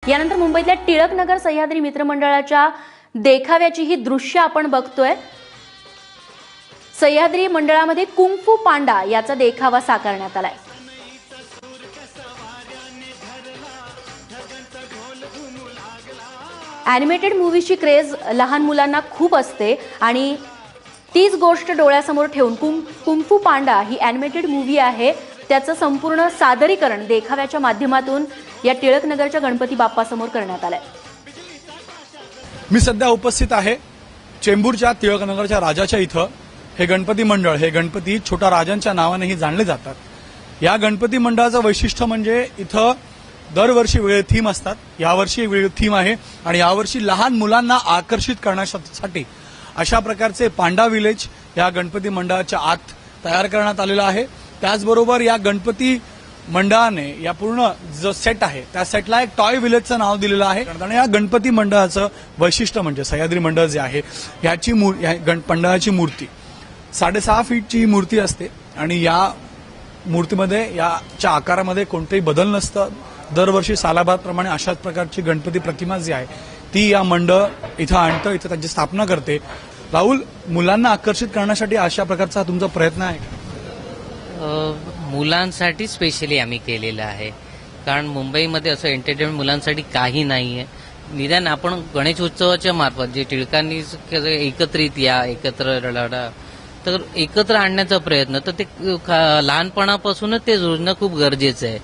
यानंतर मुंबईतल्या टिळकनगर सह्याद्री मित्रमंडळाच्या देखाव्याची ही दृश्य आपण बघतोय। सह्याद्री मंडळामध्ये कुंग-फू पांडा याचा देखावा साकारण्यात आलाय। ॲनिमेटेड मूव्हीची क्रेज लहान मुलांना खूप असते आणि तीच गोष्ट डोळ्यासमोर ठेवून कुंग-फू पांडा ही ॲनिमेटेड मूव्ही आहे, त्याचं संपूर्ण सादरीकरण देखाव्याच्या माध्यमातून या टिळकनगरच्या गणपती बाप्पासमोर करण्यात आलंय। मी सध्या उपस्थित आहे चेंबूरच्या टिळकनगरच्या राजाच्या इथं। हे गणपती मंडळ, हे गणपती छोटा राजांच्या नावानेही जाणले जातात। या गणपती मंडळाचं वैशिष्ट्य म्हणजे इथं दरवर्षी वेगळे थीम असतात। यावर्षी वेगळी थीम आहे आणि यावर्षी लहान मुलांना आकर्षित करण्यासाठी अशा प्रकारचे पांडा विलेज या गणपती मंडळाच्या आत तयार करण्यात आलेला आहे। त्याचबरोबर या गणपती मंडळाने या पूर्ण जो सेट आहे त्या सेटला एक टॉय विलेजचं नाव दिलेलं आहे। आणि या गणपती मंडळाचं वैशिष्ट्य म्हणजे सह्याद्री मंडळ जे आहे याची मंडळाची मूर्ती 6.5 फीटची मूर्ती असते आणि या मूर्तीमध्ये याच्या आकारामध्ये कोणतेही बदल नसतं। दरवर्षी सालाबादप्रमाणे अशाच प्रकारची गणपती प्रतिमा जी आहे ती या मंडळ इथं आणतं, इथं त्यांची स्थापना करते। राहुल, मुलांना आकर्षित करण्यासाठी अशा प्रकारचा तुमचा प्रयत्न आहे का? मुलांसाठी स्पेशली आम्ही केलेलं आहे, कारण मुंबईमध्ये असं एंटरटेनमेंट मुलांसाठी काही नाहीये। निदान आपण गणेश उत्सवाच्या मार्फत जे टिळकांनी एकत्रित या एकत्र लढा तर एकत्र आणण्याचा प्रयत्न तर ते लहानपणापासूनच ते जोडणं खूप गरजेचं आहे।